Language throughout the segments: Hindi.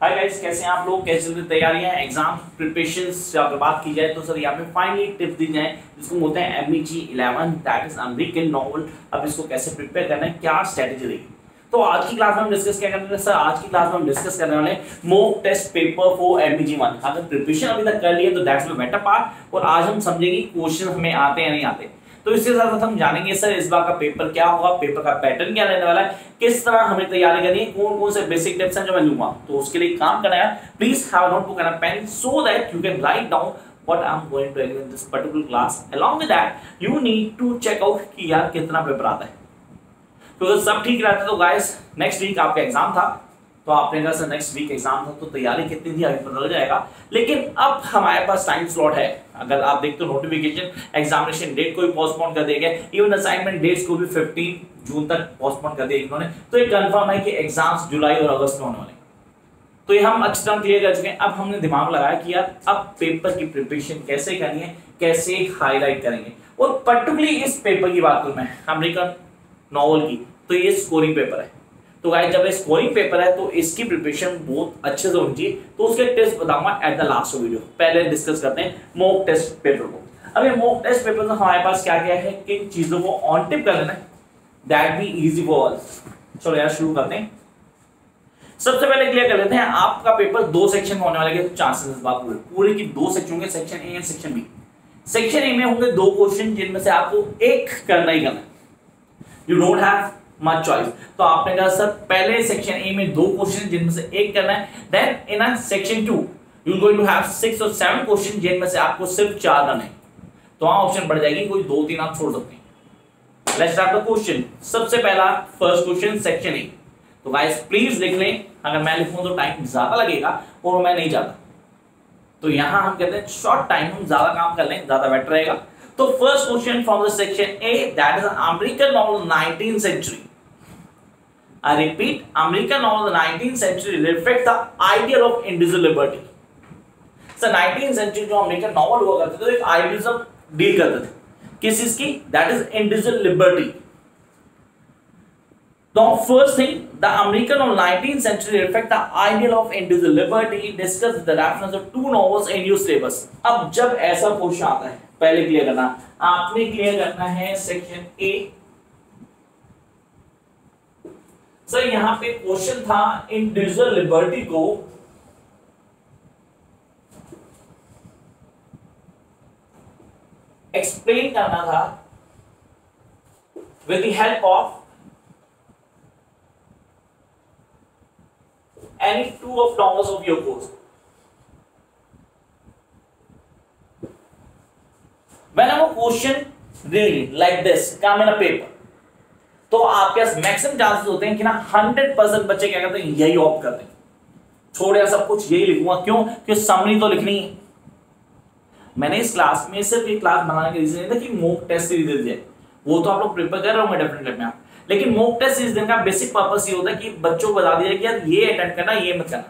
हाय गाइस, कैसे हैं आप लोग? कैसे चल रही तैयारियां, एग्जाम प्रिपरेशंस से अगर बात की जाए तो सर यहाँ पे फाइनली टिप्स दी जाए जिसको बोलते हैं MEG 11 that is American novel. अब इसको कैसे प्रिपेयर करना है, क्या स्ट्रेटेजी रहेगी। तो आज की क्लास में हम डिस्कस क्या करने वाले सर? आज की क्लास में हम डिस्कस करने वाले mock test paper for MEG 1। अगर प्रिपरेशन अभी तक कर लिए तो दैट्स माय बेटर पार्ट, और आज हम समझेंगे क्वेश्चन हमें आते हैं या नहीं आते। तो इसके साथ साथ हम जानेंगे सर इस बार का पेपर क्या होगा, पेपर का पैटर्न क्या रहने वाला है, किस तरह हमें तैयारी करनी है, कौन कौन से बेसिक टिप्स हैं जो मैं लूंगा। तो उसके लिए काम करना है, please have a notebook and a pen so that you can write down what I'm going to in this particular class. Along with that, you need to check out कि यार कितना पेपर आता है। तो अगर सब ठीक रहता है तो गाइस नेक्स्ट वीक आपका एग्जाम था, तो आपने कहा सर नेक्स्ट वीक एग्जाम था तो तैयारी कितनी थी अभी पता लग जाएगा। लेकिन अब हमारे पास टाइम स्लॉट है। अगर आप देखते हो नोटिफिकेशन एग्जामिनेशन डेट को भी पोस्टपोन कर दिया गया, इवन असाइनमेंट डेट्स को भी 15 जून तक पोस्टपोन कर दिया इन्होंने। तो ये कंफर्म है कि एग्जाम्स जुलाई और अगस्त में होने वाले। तो ये हम अच्छी तरह क्लियर कर चुके हैं। अब हमने दिमाग लगाया कि यार अब पेपर की प्रिपरेशन कैसे करनी है, कैसे हाईलाइट करेंगे। और पर्टिकुलरली इस पेपर की बात करूं मैं अमेरिकन नॉवल की, तो ये स्कोरिंग पेपर है। तो गाइस जब ये स्कोरिंग पेपर है तो इसकी प्रिपरेशन बहुत अच्छे से होनी चाहिए। तो उसके टेस्ट बताऊंगा एट द लास्ट वीडियो। पहले डिस्कस करते हैं मॉक टेस्ट पेपर को। अब ये मॉक टेस्ट पेपर में हमारे पास क्या क्या है, किन चीजों को ऑन टिप कर लेना है that be easy for all. चलो यार शुरू करते हैं। सबसे पहले क्लियर कर लेते हैं आपका पेपर दो सेक्शन में होने वाले के चांसेस इस बात पूरे की दो सेक्शन होंगे, section A and section B. Section A में होंगे दो क्वेश्चन जिनमें से आपको एक करना ही करना है। You don't have much choice. तो आपने कहा सर पहले सेक्शन ए में दो क्वेश्चन जिनमें से एक करना है, then in section 2 you are going to have 6 और 7 क्वेश्चन जिनमें से आपको सिर्फ 4 करने हैं। तो वहां ऑप्शन बढ़ जाएगी, कोई 2-3 आप छोड़ सकते हैं। Let's start the question. सबसे पहला फर्स्ट क्वेश्चन सेक्शन ए। तो गाइस प्लीज लिख लें, अगर मैं लिखूं तो टाइम ज्यादा लगेगा और मैं नहीं चाहता। तो यहां हम कहते हैं शॉर्ट टाइम हम ज्यादा काम कर लें, ज्यादा बेटर रहेगा। तो first question from the section A that is American novel 19th century. I repeat, American novel of the 19th century reflect the ideal of individual liberty. So 19th century जो अमेरिकन नॉवल हुआ करते थे तो एक आइडियलिज्म डील करते थे। किस चीज की? That is individual liberty. तो first thing, the American of 19th century reflect the ideal of individual liberty. Discuss the reference of two novels in your syllabus. अब जब ऐसा क्वेश्चन आता है पहले क्लियर करना, आपने क्लियर करना है सेक्शन ए। सर यहां पे क्वेश्चन था इंडिविजुअल लिबर्टी को एक्सप्लेन करना था with the help of any two of novels of your course. Whenever question read like this come in a paper, तो आपके पास मैक्सिमम चांसेस होते हैं कि ना 100% बच्चे क्या करते हैं, यही ऑप्ट करते हैं, छोड़ यार सब कुछ यही लिखूंगा। क्यों? क्योंकि समरी तो लिखनी है। मैंने इस क्लास में सिर्फ ये क्लास बनाने का रीजन था कि मॉक टेस्ट सीरीज दे दिए, वो तो आप लोग प्रिपेयर कर रहे होंगे डेफिनेटली में। लेकिन मॉक टेस्ट इस दिन का बेसिक पर्पस ये होता है कि बच्चों को बता दिया कि यार ये अटेम्प्ट करना, ये मत करना।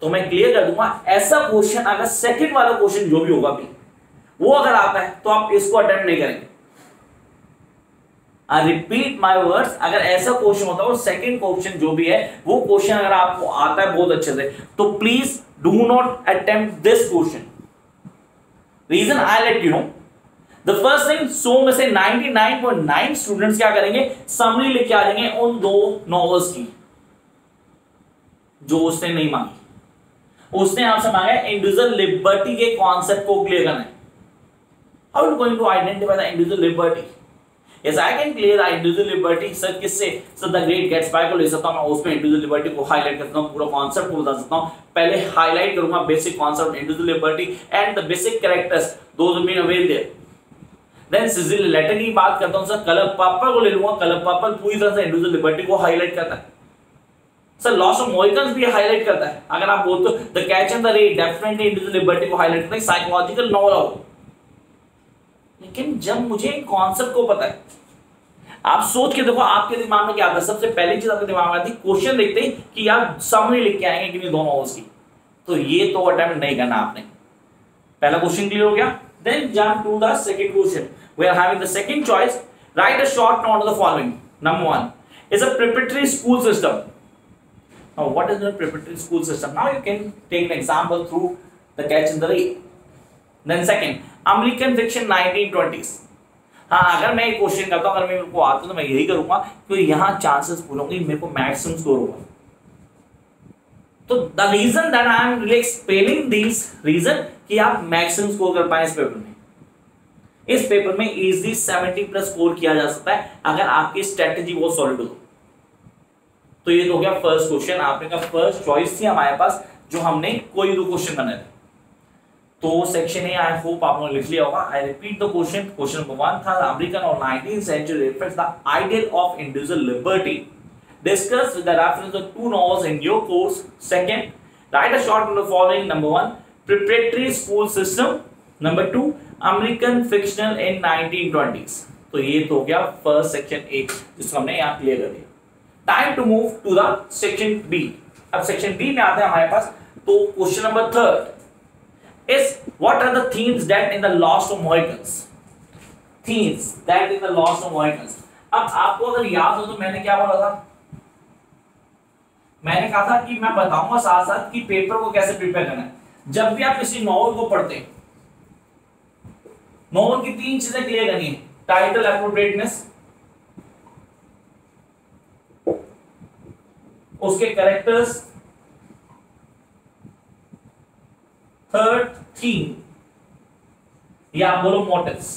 तो मैं क्लियर कर दूंगा ऐसा क्वेश्चन अगर सेकंड वाला क्वेश्चन जो भी होगा भी वो अगर आता है तो आप इसको अटेम्प्ट नहीं करेंगे। आई रिपीट माय वर्ड्स, अगर ऐसा क्वेश्चन होता है और सेकंड क्वेश्चन जो भी है वो क्वेश्चन अगर आपको आता है बहुत अच्छे से, तो please do not attempt this question. Reason I let you know. The first thing, 100 में से 99.9 स्टूडेंट्स क्या करेंगे, समरी लिख के आ जाएंगे उन दो नॉवेल्स की जो उसने नहीं मांगी। उसने आपसे मांगा इंडिविजुअल लिबर्टी के कॉन्सेप्ट को क्लियर करना है। How you going to identify the individual liberty? Yes I can clear the individual liberty sir किससे? सर द ग्रेट गैट्सबी को ले सकता हूं मैं, उसमें इंडिविजुअल लिबर्टी को हाईलाइट करता हूं, पूरा कॉन्सेप्ट को बता सकता हूं। पहले हाईलाइट करूंगा basic concept individual liberty and the basic characters those been avail there. Then सिजिल लेटर की बात करता हूं सर, कलर पर्पल को ले लूंगा। कलर पर्पल पूरी तरह से इंडिविजुअल लिबर्टी को हाईलाइट करता है। सर लॉस ऑफ मोहिकन्स भी हाईलाइट करता है। अगर आप बोलते हो द कैच एंड द रे डेफिनेटली इंडिविजुअल लिबर्टी को हाईलाइट करता है, साइकोलॉजिकल नॉवल हो। लेकिन जब मुझे कॉन्सेप्ट को पता है, आप सोच के देखो आपके दिमाग में क्या आता है। सबसे पहली चीज आपके दिमाग में आती है क्वेश्चन देखते ही कि यार समरी लिख के आएंगे कि नहीं दोनों नॉवेल्स की, तो ये तो अटेम्प्ट नहीं करना आपने। पहला क्वेश्चन क्लियर हो गया। Then jump to the second question. We are having the second choice. Write a short note of the following. Number 1 is a preparatory school system. Now, what is the preparatory school system? Now you can take an example through the Catch in the Rye. Then second, American fiction 1920s. हाँ, अगर मैं एक क्वेश्चन करता हूँ, अगर मेरे को आता तो मैं यही करूंगा कि यहाँ चांसेस पूछूंगी मेरे को मैक्सिमम स्कोर होगा. तो the reason that I am really explaining this reason कि आप मैक्सिमम स्कोर कर पाए इस पेपर में. इस पेपर में इजीली 70 प्लस स्कोर किया जा सकता है अगर आपकी स्ट्रेटेजी बहुत सॉलिड हो. तो ये तो हो गया फर्स्ट क्वेश्चन. आपने का फर्स्ट चॉइस थी हमारे पास जो हमने कोई दो क्वेश्चन बनाए थे. तो सेक्शन ए आई होप आप लोगों ने लिख लिया होगा. आई repeat the question. Question number 1 था अमेरिकन और 19th century reflects the ideal of individual liberty. Discuss with the reference of two novels in your course. Second, write a short on the following. Number 1, preparatory school system. Number 2, American fictional in 1920s. तो ये तो हो गया फर्स्ट सेक्शन ए जिसको हमने यहाँ क्लियर कर दिया. Time to move to the section B. अब सेक्शन बी में आते हैं हमारे पास. तो question number 3 is what are the themes that in the Lost of Mohicans? Themes that in the Lost of Mohicans. अब आपको अगर याद हो तो मैंने क्या बोला था? मैंने कहा था कि मैं बताऊंगा साथ साथ कि पेपर को कैसे प्रिपेयर करना है. जब भी आप किसी नॉवल को पढ़ते हैं, नॉवल की 3 चीजें क्लियर करनी है. टाइटल एप्रोप्रिएटनेस, उसके कैरेक्टर्स, थर्ड थीम या आप बोलो मोटिव्स.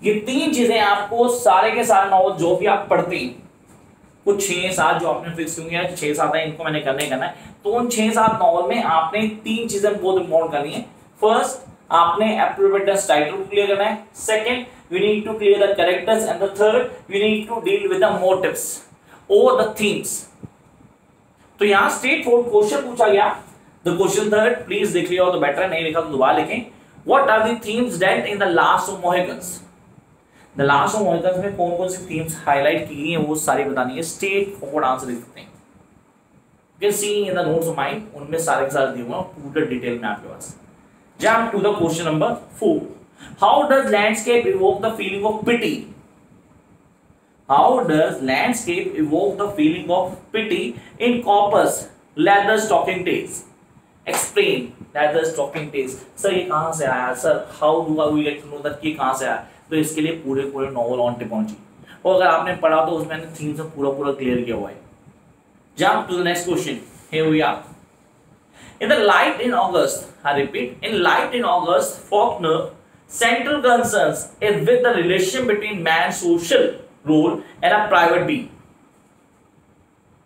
ये 3 चीजें आपको सारे के सारे नॉवल जो भी आप पढ़ते हैं, कुछ 6-7 जो आपने फिक्स होंगे या 6-7 है इनको मैंने करना है. तो उन 6-7 नॉवल में आपने 3 चीजें बहुत इंपॉर्टेंट करनी है. फर्स्ट, आपने एप्रोप्रिएटनेस टाइटल को क्लियर करना है. Second, we need to clear the characters and the third, we need to deal with the motives और द थीम्स. तो यहां स्ट्रेट फॉरवर्ड क्वेश्चन पूछा गया. द क्वेश्चन थर्ड प्लीज देख लिया हो तो बेटर है, नहीं लिखा तो दोबारा लिखें. What are the themes that in the last of Mohicans. The last of Mohicans में कौन कौन सी थीम्स हाईलाइट की गई हैं वो सारी बतानी है. स्ट्रेट फॉरवर्ड आंसर लिख सकते हैं. You can see in the notes of mine, उनमें सारे के सारे दिए हुए हैं पूरे डिटेल में आपके पास. Jump to the question number 4. How does landscape evoke the feeling of pity. How does landscape evoke the feeling of pity in Cooper's Leatherstocking Tales? Explain Leatherstocking Tales. Sir ये कहाँ से आया sir? How do we get to know that ये कहाँ से आया? तो इसके लिए पूरे नॉवल ऑन टिपोलॉजी और अगर आपने पढ़ा तो उसमें थीम से पूरा क्लियर किया हुआ है. Jump to the next question. Here we are. In the Light in August, I repeat, in Light in August, Faulkner central concerns is with the relation between man's social role and a private being.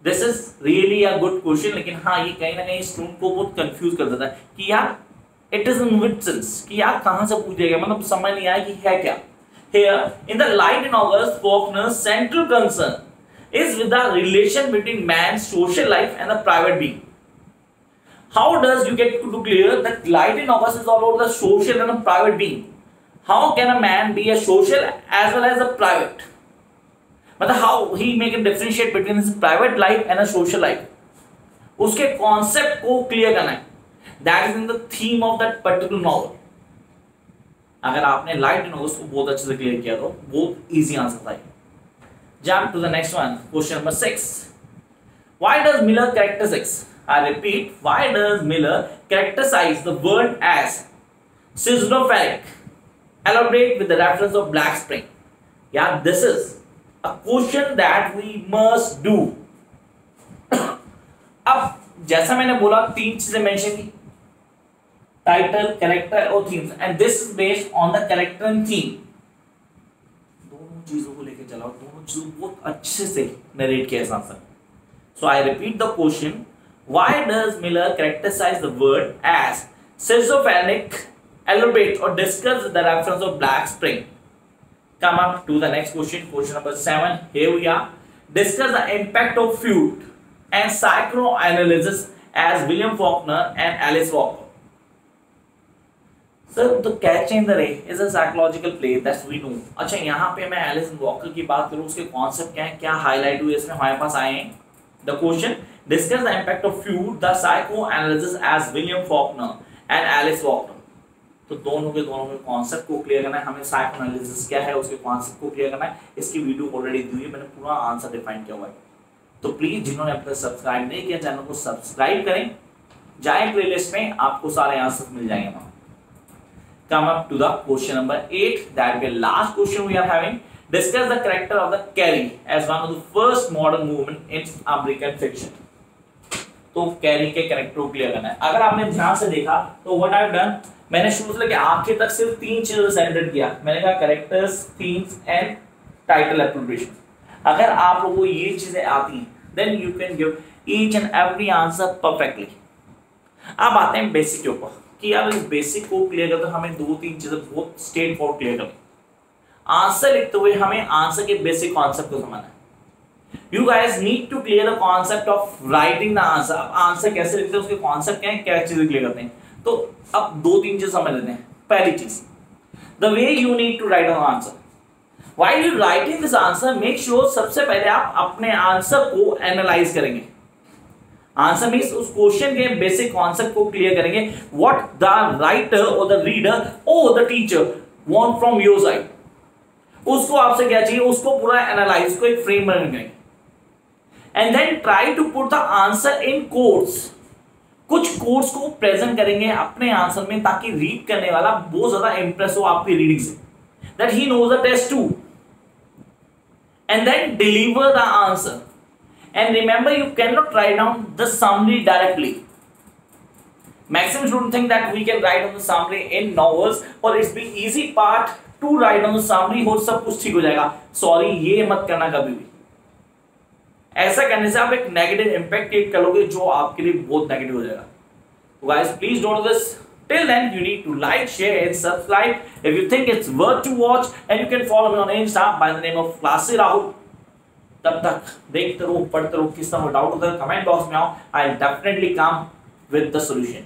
This is really a good question. लेकिन हाँ ये कहीं ना कहीं स्टूडेंट को बहुत कंफ्यूज कर देता है कि यार it is in which sense कि यार कहाँ से पूछ दिया गया, मतलब समझ नहीं आया कि है क्या. Here in the Light in August, Faulkner's central concern is with the relation between man's social life and the private being. How does you get to clear that Light in August is all about the social and the private being? How can a man be a social as well as a private? मतलब how he make a differentiate between his private life and a social life. उसके कॉन्सेप्ट को क्लियर करना है. That is in the theme of that particular novel. अगर आपने लाइट इन ऑगस्ट को बहुत अच्छे से क्लियर किया तो बहुत इजी आंसर था. Jump to the next one. Question number 6. Why does Miller characterize? I repeat. Why does Miller characterize the word as schizophrenic? Elaborate with the reference of Black Spring. Yeah, this is a question that we must do. अब जैसा मैंने बोला 3 चीजें मेंशन की, टाइटल, कैरेक्टर और themes, and this is based on the character and theme. दोनों चीजों को लेके चलाओ, दोनों चीजों को बहुत अच्छे से नरेट किया है answer. So I repeat the question. Why does Miller characterise the word as schizophrenic? Elaborate or discuss the reference of Black Spring. Come up to the next question. Question number 7. Here we are. Discuss the impact of Freud and psychoanalysis as William Faulkner and Alice Walker. Sir, the Catch in the Rye is a psychological play that we know. अच्छा यहाँ पे मैं एलिस वॉकर की बात करूँ, उसके कॉन्सेप्ट क्या है, क्या हाईलाइट हुए इसमें हमारे पास आए हैं. The question: discuss the impact of Freud, the psychoanalysis as William Faulkner and Alice Walker. तो दोनों के कॉन्सेप्ट को क्लियर करना है, हमें साइकोएनालिसिस क्या है उसके कॉन्सेप्ट को क्लियर करना है। इसकी वीडियो ऑलरेडी दी हुई है, मैंने पूरा आंसर डिफाइन किया हुआ है। तो प्लीज जिन्होंने अब तक सब्सक्राइब नहीं किया चैनल को सब्सक्राइब करें, जाएं प्लेलिस्ट में, आपको सारे आंसर मिल जाएंगे वहां। Come up to the question number 8, that will be last question we are having. Discuss the character of the Carrie as one of the first modern movement in American fiction. तो कैरी के कैरेक्टर को क्लियर करना है। अगर आपने ध्यान से देखा तो व्हाट आई हैव डन, मैंने शुरू से लेके आखिर तक सिर्फ 3 चीजों से सेपरेट किया। मैंने कहा characters, themes and title appropriation. अगर आप लोगों को ये चीजें आती हैं then you can give each and every answer perfectly. अब आते हैं बेसिक के ऊपर कि यार इस बेसिक को क्लियर करते हमें 2-3 चीजें बहुत स्ट्रेट फॉरवर्ड क्लियर करनी। आंसर लिखते हुए हमें आंसर के बेसिक कॉन्सेप्ट को समझना है। You guys need to clear the concept of writing the answer. अब आंसर कैसे लिखते हैं उसके कॉन्सेप्ट क्या है, क्या चीजें क्लियर करते हैं। तो अब 2-3 चीज समझ लेते हैं। पहली चीज, the way you need to write an answer. While you writing this answer, make sure सबसे पहले आप अपने आंसर को एनालाइज करेंगे। आंसर मीन्स उस क्वेश्चन के बेसिक कॉन्सेप्ट को क्लियर करेंगे। What the writer or the reader or the teacher want from your side. उसको आपसे क्या चाहिए, उसको पूरा एनालाइज को एक फ्रेम बनाएंगे। And then try to put the answer in quotes. कुछ कोट्स को प्रेजेंट करेंगे अपने आंसर में ताकि रीड करने वाला बहुत ज्यादा इंप्रेस हो आपकी रीडिंग से, that he knows the test too. And then deliver the answer. And remember, you cannot write down the summary directly. Maximum students think that we can write down the summary in novels or it's be easy part to write down the summary और सब कुछ ठीक हो जाएगा। सॉरी, ये मत करना कभी भी। ऐसा करने से आप एक नेगेटिव इंपैक्ट क्रिएट करोगे जो आपके लिए बहुत नेगेटिव हो जाएगा। तो guys please don't do this. Till then you need to like, share and subscribe if you think it's worth to watch and you can follow me on insta by the name of classy Rahul. तब तक देखते रहो, पढ़ते रहो, किस तरह डाउट होता है कमेंट बॉक्स में आओ, I will definitely come with the solution.